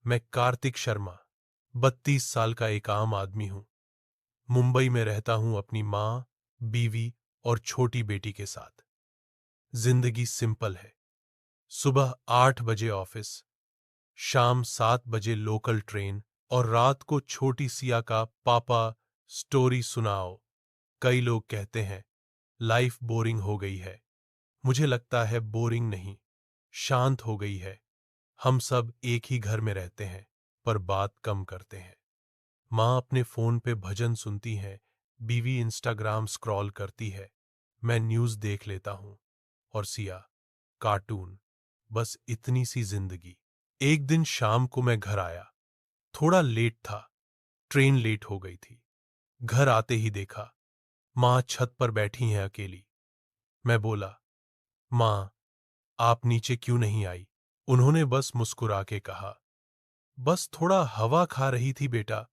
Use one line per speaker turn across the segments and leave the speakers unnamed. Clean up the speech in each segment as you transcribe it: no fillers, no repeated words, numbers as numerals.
मैं कार्तिक शर्मा 32 साल का एक आम आदमी हूं। मुंबई में रहता हूं अपनी माँ, बीवी और छोटी बेटी के साथ। जिंदगी सिंपल है। सुबह 8 बजे ऑफिस, शाम 7 बजे लोकल ट्रेन और रात को छोटी सिया का पापा स्टोरी सुनाओ। कई लोग कहते हैं लाइफ बोरिंग हो गई है। मुझे लगता है बोरिंग नहीं, शांत हो गई है। हम सब एक ही घर में रहते हैं पर बात कम करते हैं। माँ अपने फोन पे भजन सुनती है, बीवी इंस्टाग्राम स्क्रॉल करती है, मैं न्यूज़ देख लेता हूँ और सिया कार्टून। बस इतनी सी जिंदगी। एक दिन शाम को मैं घर आया, थोड़ा लेट था, ट्रेन लेट हो गई थी। घर आते ही देखा माँ छत पर बैठी हैं अकेली। मैं बोला, माँ, आप नीचे क्यों नहीं आई? उन्होंने बस मुस्कुरा के कहा, बस थोड़ा हवा खा रही थी बेटा।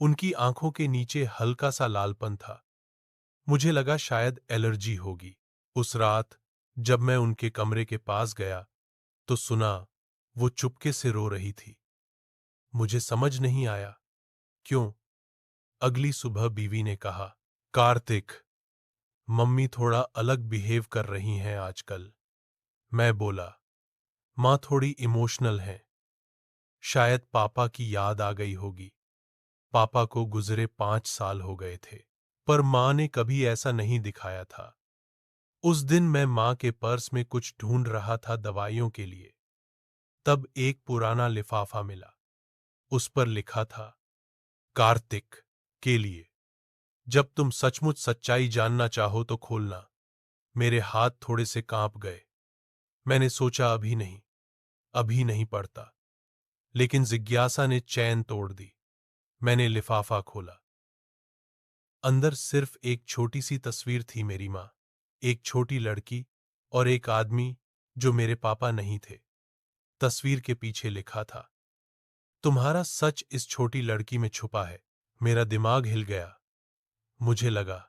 उनकी आंखों के नीचे हल्का सा लालपन था। मुझे लगा शायद एलर्जी होगी। उस रात जब मैं उनके कमरे के पास गया तो सुना वो चुपके से रो रही थी। मुझे समझ नहीं आया क्यों। अगली सुबह बीवी ने कहा, कार्तिक, मम्मी थोड़ा अलग बिहेव कर रही हैं आजकल। मैं बोला, माँ थोड़ी इमोशनल हैं, शायद पापा की याद आ गई होगी। पापा को गुजरे 5 साल हो गए थे, पर माँ ने कभी ऐसा नहीं दिखाया था। उस दिन मैं माँ के पर्स में कुछ ढूंढ रहा था दवाइयों के लिए, तब एक पुराना लिफाफा मिला। उस पर लिखा था, कार्तिक के लिए, जब तुम सचमुच सच्चाई जानना चाहो तो खोलना। मेरे हाथ थोड़े से कांप गए। मैंने सोचा अभी नहीं पढ़ता, लेकिन जिज्ञासा ने चैन तोड़ दी। मैंने लिफाफा खोला। अंदर सिर्फ एक छोटी सी तस्वीर थी, मेरी माँ, एक छोटी लड़की और एक आदमी जो मेरे पापा नहीं थे। तस्वीर के पीछे लिखा था, तुम्हारा सच इस छोटी लड़की में छुपा है। मेरा दिमाग हिल गया। मुझे लगा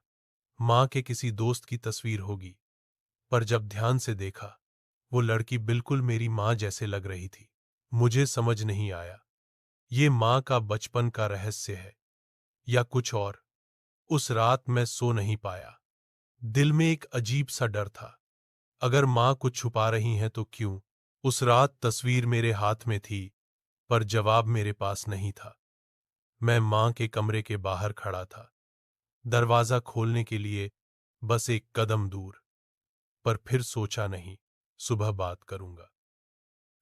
माँ के किसी दोस्त की तस्वीर होगी, पर जब ध्यान से देखा वो लड़की बिल्कुल मेरी माँ जैसे लग रही थी। मुझे समझ नहीं आया ये माँ का बचपन का रहस्य है या कुछ और। उस रात मैं सो नहीं पाया। दिल में एक अजीब सा डर था। अगर माँ कुछ छुपा रही हैं तो क्यों? उस रात तस्वीर मेरे हाथ में थी, पर जवाब मेरे पास नहीं था। मैं माँ के कमरे के बाहर खड़ा था, दरवाजा खोलने के लिए बस एक कदम दूर, पर फिर सोचा नहीं, सुबह बात करूंगा।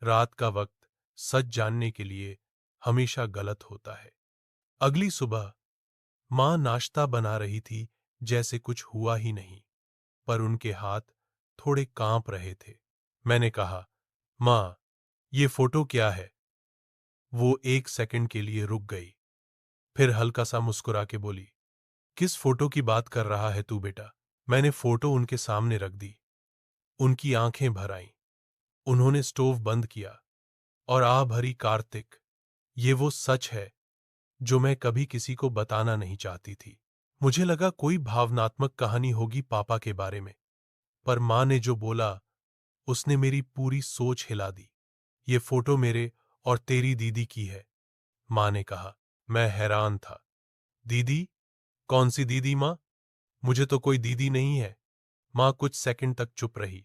रात का वक्त सच जानने के लिए हमेशा गलत होता है। अगली सुबह माँ नाश्ता बना रही थी जैसे कुछ हुआ ही नहीं, पर उनके हाथ थोड़े कांप रहे थे। मैंने कहा, माँ, ये फोटो क्या है? वो एक सेकंड के लिए रुक गई, फिर हल्का सा मुस्कुरा के बोली, किस फोटो की बात कर रहा है तू बेटा? मैंने फोटो उनके सामने रख दी। उनकी आंखें भर आईं। उन्होंने स्टोव बंद किया और आह भरी, कार्तिक, ये वो सच है जो मैं कभी किसी को बताना नहीं चाहती थी। मुझे लगा कोई भावनात्मक कहानी होगी पापा के बारे में, पर माँ ने जो बोला उसने मेरी पूरी सोच हिला दी। ये फोटो मेरे और तेरी दीदी की है, माँ ने कहा। मैं हैरान था। दीदी? कौन सी दीदी माँ? मुझे तो कोई दीदी नहीं है। माँ कुछ सेकंड तक चुप रही,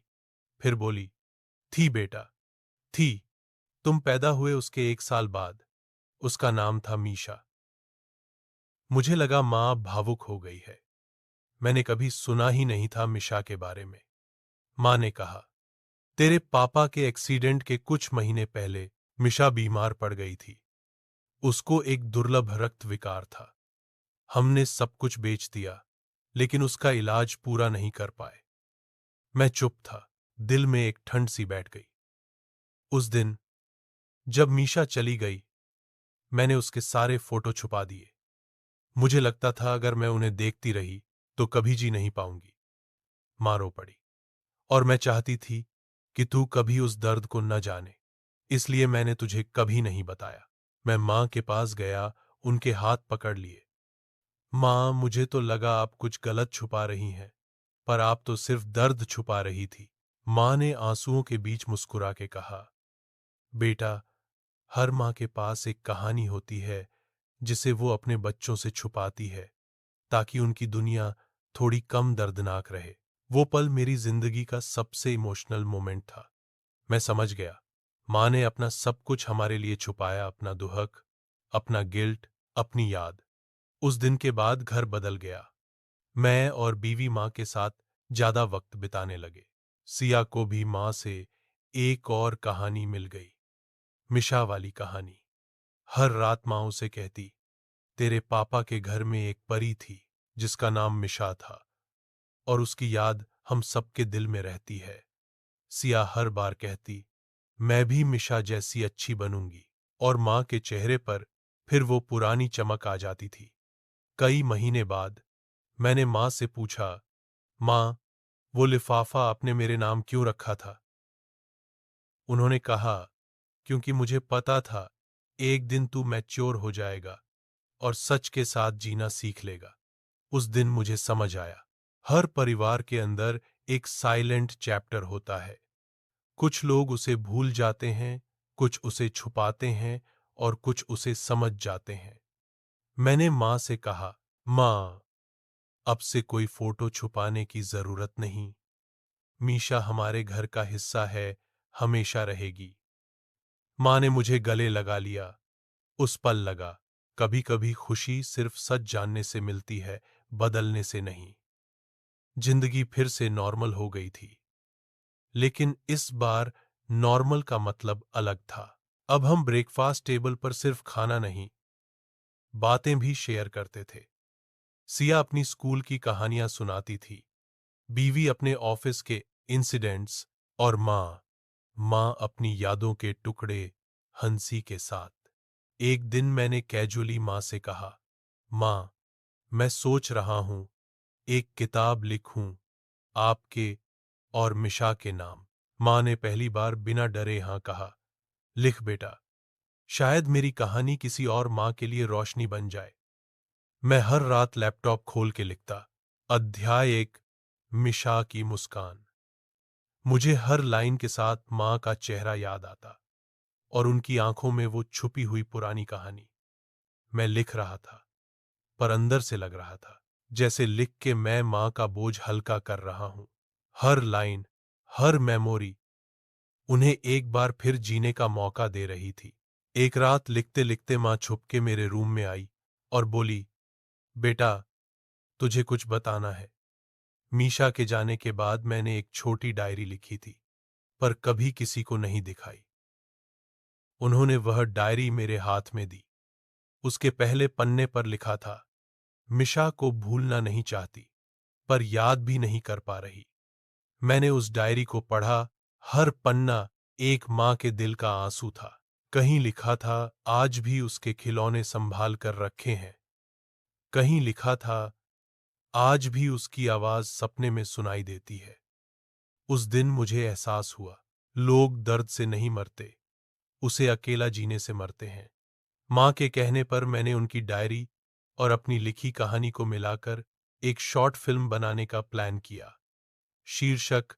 फिर बोली, थी बेटा, थी। तुम पैदा हुए उसके 1 साल बाद। उसका नाम था मीशा। मुझे लगा माँ भावुक हो गई है। मैंने कभी सुना ही नहीं था मिशा के बारे में। माँ ने कहा, तेरे पापा के एक्सीडेंट के कुछ महीने पहले मिशा बीमार पड़ गई थी। उसको एक दुर्लभ रक्त विकार था। हमने सब कुछ बेच दिया, लेकिन उसका इलाज पूरा नहीं कर पाए। मैं चुप था। दिल में एक ठंड सी बैठ गई। उस दिन जब मीशा चली गई, मैंने उसके सारे फोटो छुपा दिए। मुझे लगता था अगर मैं उन्हें देखती रही तो कभी जी नहीं पाऊंगी। माँ रो पड़ी। और मैं चाहती थी कि तू कभी उस दर्द को न जाने, इसलिए मैंने तुझे कभी नहीं बताया। मैं माँ के पास गया, उनके हाथ पकड़ लिए। माँ, मुझे तो लगा आप कुछ गलत छुपा रही हैं, पर आप तो सिर्फ दर्द छुपा रही थी। माँ ने आंसुओं के बीच मुस्कुरा के कहा, बेटा, हर माँ के पास एक कहानी होती है जिसे वो अपने बच्चों से छुपाती है ताकि उनकी दुनिया थोड़ी कम दर्दनाक रहे। वो पल मेरी जिंदगी का सबसे इमोशनल मोमेंट था। मैं समझ गया, माँ ने अपना सब कुछ हमारे लिए छुपाया, अपना दुहक, अपना गिल्ट, अपनी याद। उस दिन के बाद घर बदल गया। मैं और बीवी माँ के साथ ज्यादा वक्त बिताने लगे। सिया को भी माँ से एक और कहानी मिल गई, मिशा वाली कहानी। हर रात माँ उसे कहती, तेरे पापा के घर में एक परी थी जिसका नाम मिशा था और उसकी याद हम सबके दिल में रहती है। सिया हर बार कहती, मैं भी मिशा जैसी अच्छी बनूंगी, और माँ के चेहरे पर फिर वो पुरानी चमक आ जाती थी। कई महीने बाद मैंने माँ से पूछा, माँ, वो लिफाफा आपने मेरे नाम क्यों रखा था? उन्होंने कहा, क्योंकि मुझे पता था एक दिन तू मैच्योर हो जाएगा और सच के साथ जीना सीख लेगा। उस दिन मुझे समझ आया, हर परिवार के अंदर एक साइलेंट चैप्टर होता है। कुछ लोग उसे भूल जाते हैं, कुछ उसे छुपाते हैं और कुछ उसे समझ जाते हैं। मैंने माँ से कहा, माँ, अब से कोई फोटो छुपाने की जरूरत नहीं। मीशा हमारे घर का हिस्सा है, हमेशा रहेगी। माँ ने मुझे गले लगा लिया। उस पल लगा, कभी कभी खुशी सिर्फ सच जानने से मिलती है, बदलने से नहीं। जिंदगी फिर से नॉर्मल हो गई थी, लेकिन इस बार नॉर्मल का मतलब अलग था। अब हम ब्रेकफास्ट टेबल पर सिर्फ खाना नहीं, बातें भी शेयर करते थे। सिया अपनी स्कूल की कहानियां सुनाती थी, बीवी अपने ऑफिस के इंसिडेंट्स, और माँ अपनी यादों के टुकड़े हंसी के साथ। एक दिन मैंने कैजुअली माँ से कहा, माँ, मैं सोच रहा हूं एक किताब लिखूं आपके और मिशा के नाम। माँ ने पहली बार बिना डरे हाँ कहा, लिख बेटा, शायद मेरी कहानी किसी और माँ के लिए रोशनी बन जाए। मैं हर रात लैपटॉप खोल के लिखता, अध्याय 1, मिशा की मुस्कान। मुझे हर लाइन के साथ माँ का चेहरा याद आता और उनकी आंखों में वो छुपी हुई पुरानी कहानी। मैं लिख रहा था, पर अंदर से लग रहा था जैसे लिख के मैं माँ का बोझ हल्का कर रहा हूं। हर लाइन, हर मेमोरी उन्हें एक बार फिर जीने का मौका दे रही थी। एक रात लिखते लिखते माँ छुपके मेरे रूम में आई और बोली, बेटा, तुझे कुछ बताना है। मीशा के जाने के बाद मैंने एक छोटी डायरी लिखी थी, पर कभी किसी को नहीं दिखाई। उन्होंने वह डायरी मेरे हाथ में दी। उसके पहले पन्ने पर लिखा था, मिशा को भूलना नहीं चाहती, पर याद भी नहीं कर पा रही। मैंने उस डायरी को पढ़ा। हर पन्ना एक माँ के दिल का आंसू था। कहीं लिखा था, आज भी उसके खिलौने संभाल कर रखे हैं। कहीं लिखा था, आज भी उसकी आवाज सपने में सुनाई देती है। उस दिन मुझे एहसास हुआ, लोग दर्द से नहीं मरते, उसे अकेला जीने से मरते हैं। माँ के कहने पर मैंने उनकी डायरी और अपनी लिखी कहानी को मिलाकर एक शॉर्ट फिल्म बनाने का प्लान किया। शीर्षक,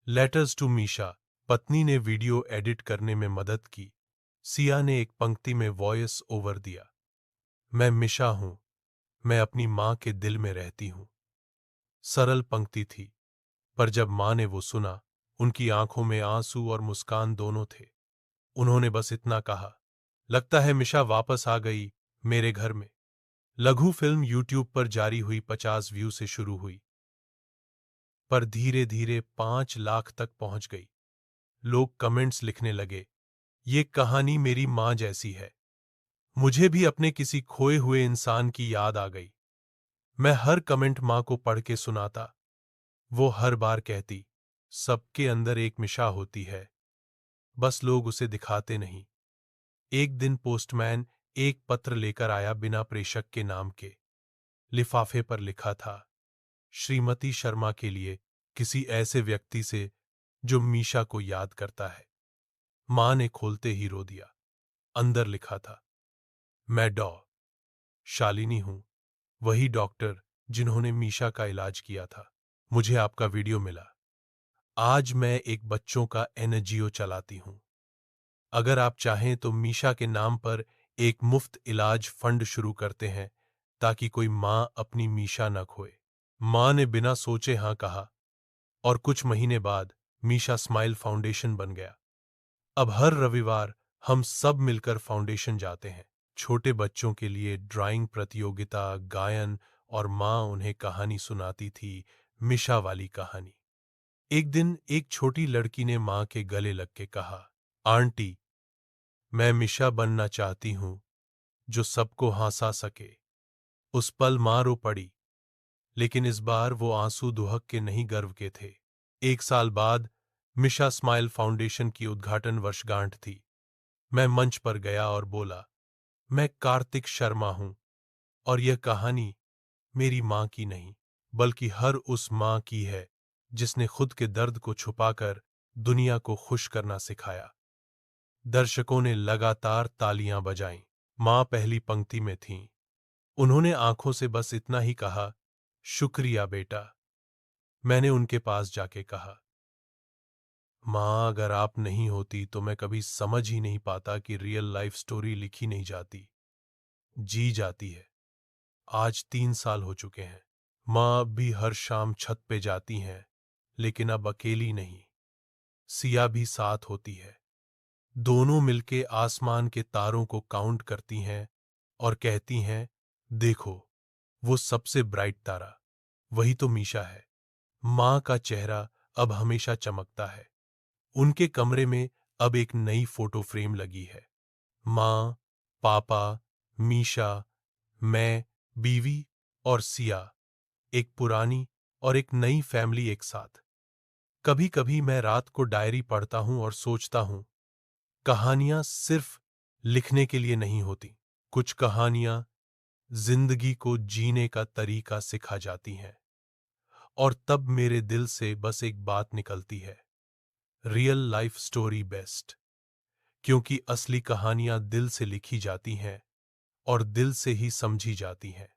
लेटर्स टू मीशा। पत्नी ने वीडियो एडिट करने में मदद की। सिया ने एक पंक्ति में वॉइस ओवर दिया, मैं मिशा हूं, मैं अपनी माँ के दिल में रहती हूं। सरल पंक्ति थी, पर जब माँ ने वो सुना, उनकी आंखों में आंसू और मुस्कान दोनों थे। उन्होंने बस इतना कहा, लगता है मिशा वापस आ गई मेरे घर में। लघु फिल्म यूट्यूब पर जारी हुई, 50 व्यू से शुरू हुई, पर धीरे धीरे 5 लाख तक पहुंच गई। लोग कमेंट्स लिखने लगे, ये कहानी मेरी माँ जैसी है। मुझे भी अपने किसी खोए हुए इंसान की याद आ गई। मैं हर कमेंट माँ को पढ़ के सुनाता। वो हर बार कहती, सबके अंदर एक मिशा होती है, बस लोग उसे दिखाते नहीं। एक दिन पोस्टमैन एक पत्र लेकर आया, बिना प्रेषक के नाम के। लिफाफे पर लिखा था, श्रीमती शर्मा के लिए, किसी ऐसे व्यक्ति से जो मीशा को याद करता है। माँ ने खोलते ही रो दिया। अंदर लिखा था, मैं शालिनी हूं, वही डॉक्टर जिन्होंने मीशा का इलाज किया था। मुझे आपका वीडियो मिला। आज मैं एक बच्चों का एनजीओ चलाती हूं। अगर आप चाहें तो मीशा के नाम पर एक मुफ्त इलाज फंड शुरू करते हैं ताकि कोई माँ अपनी मीशा न खोए। माँ ने बिना सोचे हाँ कहा और कुछ महीने बाद मीशा स्माइल फाउंडेशन बन गया। अब हर रविवार हम सब मिलकर फाउंडेशन जाते हैं। छोटे बच्चों के लिए ड्राइंग प्रतियोगिता, गायन और माँ उन्हें कहानी सुनाती थी, मिशा वाली कहानी। एक दिन एक छोटी लड़की ने माँ के गले लग के कहा, आंटी, मैं मिशा बनना चाहती हूँ जो सबको हंसा सके। उस पल माँ रो पड़ी, लेकिन इस बार वो आंसू दुहक के नहीं गर्व के थे। 1 साल बाद मिशा स्माइल फाउंडेशन की उद्घाटन वर्षगांठ थी। मैं मंच पर गया और बोला, मैं कार्तिक शर्मा हूं और यह कहानी मेरी मां की नहीं, बल्कि हर उस मां की है जिसने खुद के दर्द को छुपाकर दुनिया को खुश करना सिखाया। दर्शकों ने लगातार तालियां बजाईं। मां पहली पंक्ति में थीं। उन्होंने आंखों से बस इतना ही कहा, शुक्रिया बेटा। मैंने उनके पास जाके कहा, मां, अगर आप नहीं होती तो मैं कभी समझ ही नहीं पाता कि रियल लाइफ स्टोरी लिखी नहीं जाती, जी जाती है। आज 3 साल हो चुके हैं। माँ अब भी हर शाम छत पे जाती हैं, लेकिन अब अकेली नहीं, सिया भी साथ होती है। दोनों मिलके आसमान के तारों को काउंट करती हैं और कहती हैं, देखो, वो सबसे ब्राइट तारा, वही तो मीशा है। माँ का चेहरा अब हमेशा चमकता है। उनके कमरे में अब एक नई फोटो फ्रेम लगी है। माँ, पापा, मीशा, मैं, बीवी और सिया, एक पुरानी और एक नई फैमिली एक साथ। कभी कभी मैं रात को डायरी पढ़ता हूं और सोचता हूं, कहानियां सिर्फ लिखने के लिए नहीं होती। कुछ कहानियां जिंदगी को जीने का तरीका सिखा जाती हैं। और तब मेरे दिल से बस एक बात निकलती है, रियल लाइफ स्टोरी बेस्ट। क्योंकि असली कहानियां दिल से लिखी जाती हैं और दिल से ही समझी जाती हैं।